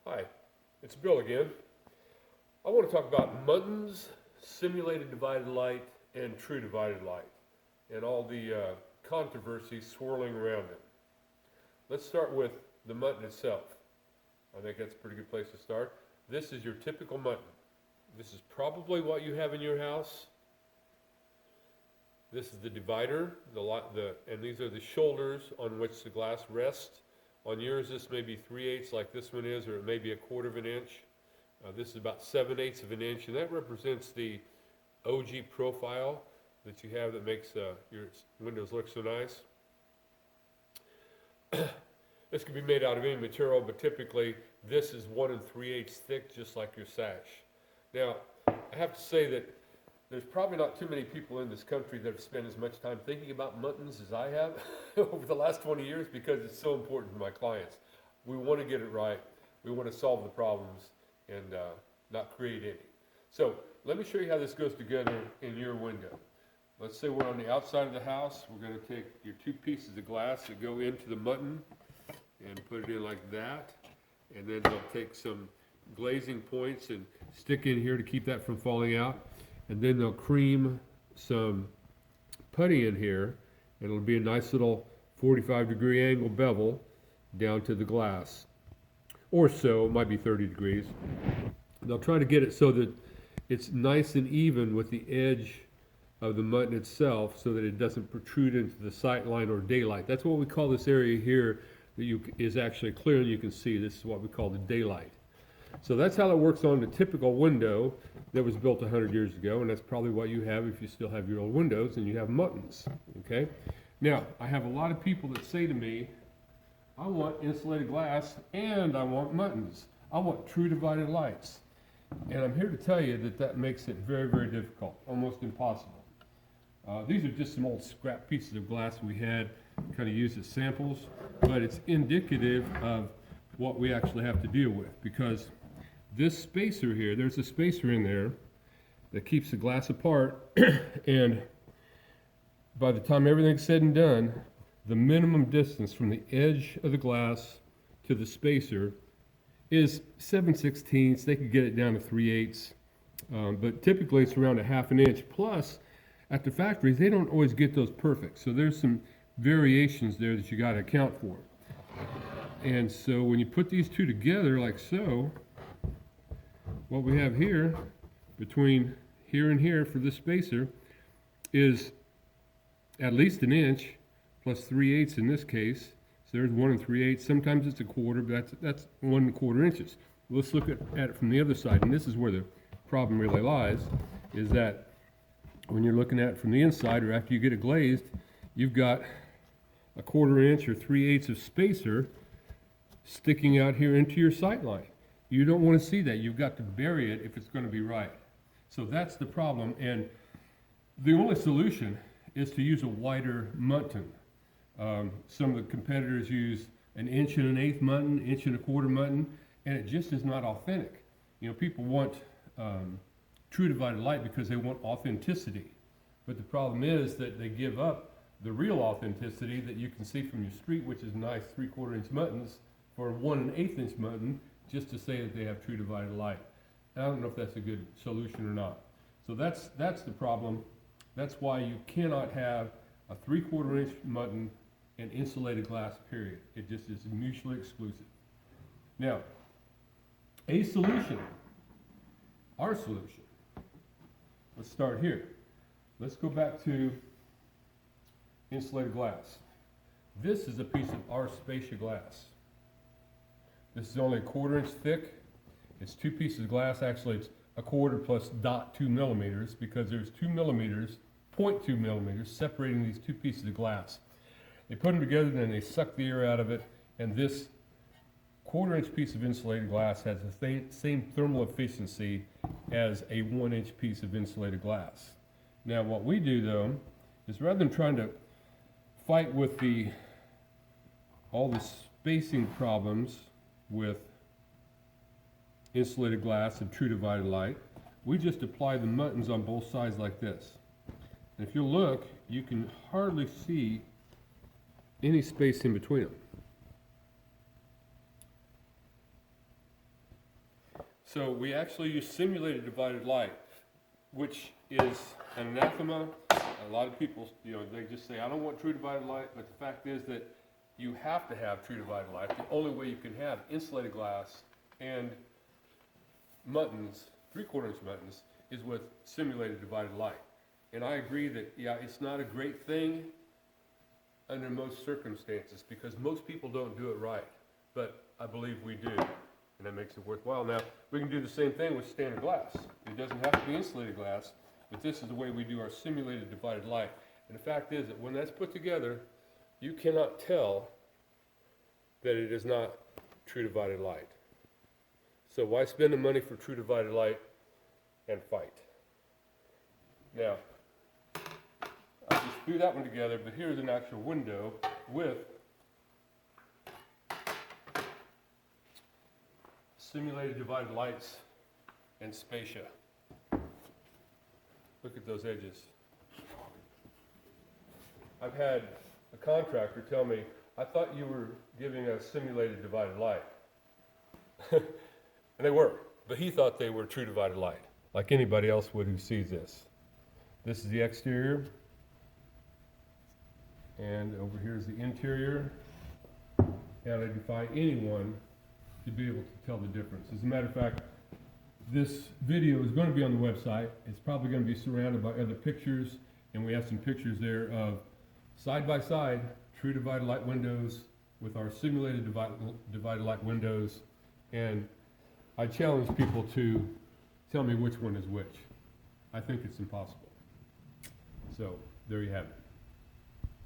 Hi, it's Bill again. I want to talk about muttons, simulated divided light, and true divided light, and all the controversy swirling around it. Let's start with the mutton itself. I think that's a pretty good place to start. This is your typical mutton. This is probably what you have in your house. This is the divider, and these are the shoulders on which the glass rests. On yours, this may be 3/8 like this one is, or it may be 1/4 of an inch. This is about 7/8 of an inch, and that represents the OG profile that you have that makes your windows look so nice. This can be made out of any material, but typically this is 1 3/8 thick, just like your sash. Now, I have to say that there's probably not too many people in this country that have spent as much time thinking about muttons as I have over the last 20 years because it's so important to my clients. We want to get it right. We want to solve the problems and not create any. So let me show you how this goes together in your window. Let's say we're on the outside of the house. We're going to take your 2 pieces of glass that go into the mutton and put it in like that. And then they'll take some glazing points and stick in here to keep that from falling out. And then they'll cream some putty in here, and it'll be a nice little 45-degree angle bevel down to the glass. Or so, it might be 30 degrees. They'll try to get it so that it's nice and even with the edge of the mutton itself so that it doesn't protrude into the sight line or daylight. That's what we call this area here that is actually clear and you can see. This is what we call the daylight. So that's how it works on the typical window that was built 100 years ago, and that's probably what you have if you still have your old windows and you have muttons, okay? Now, I have a lot of people that say to me, I want insulated glass and I want muttons. I want true divided lights. And I'm here to tell you that that makes it very, very difficult, almost impossible. These are just some old scrap pieces of glass we had kind of used as samples, but it's indicative of what we actually have to deal with, because this spacer here, there's a spacer in there that keeps the glass apart, and by the time everything's said and done, the minimum distance from the edge of the glass to the spacer is 7/16. They could get it down to 3/8, but typically it's around 1/2 inch. Plus, at the factories, they don't always get those perfect, so there's some variations there that you got to account for. And so when you put these two together like so, what we have here, between here and here for this spacer, is at least 1 inch, plus 3/8 in this case. So there's 1 3/8. Sometimes it's 1/4, but that's 1 1/4 inches. Let's look at it from the other side, and this is where the problem really lies, is that when you're looking at it from the inside or after you get it glazed, you've got 1/4 inch or 3/8 of spacer sticking out here into your sight line. You don't want to see that. You've got to bury it if it's going to be right. So that's the problem, and the only solution is to use a wider mutton. Some of the competitors use 1 1/8 mutton, 1 1/4 mutton, and it just is not authentic. You know, people want true divided light because they want authenticity, but the problem is that they give up the real authenticity that you can see from your street, which is nice 3/4 inch muttons, for 1 1/8 inch mutton, just to say that they have true divided light. I don't know if that's a good solution or not. So that's the problem. That's why you cannot have a 3/4 inch mutton and insulated glass, period. It just is mutually exclusive. Now, a solution, our solution. Let's start here. Let's go back to insulated glass. This is a piece of our spacer glass. This is only 1/4 inch thick. It's 2 pieces of glass. Actually, it's 1/4 plus 0.2 millimeters because there's 2 millimeters, 0.2 millimeters separating these 2 pieces of glass. They put them together, then they suck the air out of it, and this 1/4 inch piece of insulated glass has the same thermal efficiency as a 1 inch piece of insulated glass. Now, what we do though is, rather than trying to fight with all the spacing problems with insulated glass and true divided light, we just apply the muttons on both sides like this. And if you look, you can hardly see any space in between them. So we actually use simulated divided light, which is an anathema. A lot of people, they just say, I don't want true divided light, but the fact is that you have to have true divided light. The only way you can have insulated glass and muttons, 3/4 inch muttons, is with simulated divided light. And I agree that, yeah, it's not a great thing under most circumstances because most people don't do it right, but I believe we do, and that makes it worthwhile. Now, we can do the same thing with standard glass. It doesn't have to be insulated glass, but this is the way we do our simulated divided light. And the fact is that when that's put together, you cannot tell that it is not true divided light. So why spend the money for true divided light and fight? Now, I just threw that one together, but here's an actual window with simulated divided lights and spacia. Look at those edges. I've had a contractor tell me, I thought you were giving us simulated divided light. And they were, but he thought they were true divided light, like anybody else would who sees this. This is the exterior, and over here is the interior, and I defy anyone to be able to tell the difference. As a matter of fact, this video is going to be on the website. It's probably going to be surrounded by other pictures, and we have some pictures there of side-by-side true divided light windows with our simulated divided light windows, and I challenge people to tell me which one is which. I think it's impossible. So there you have it.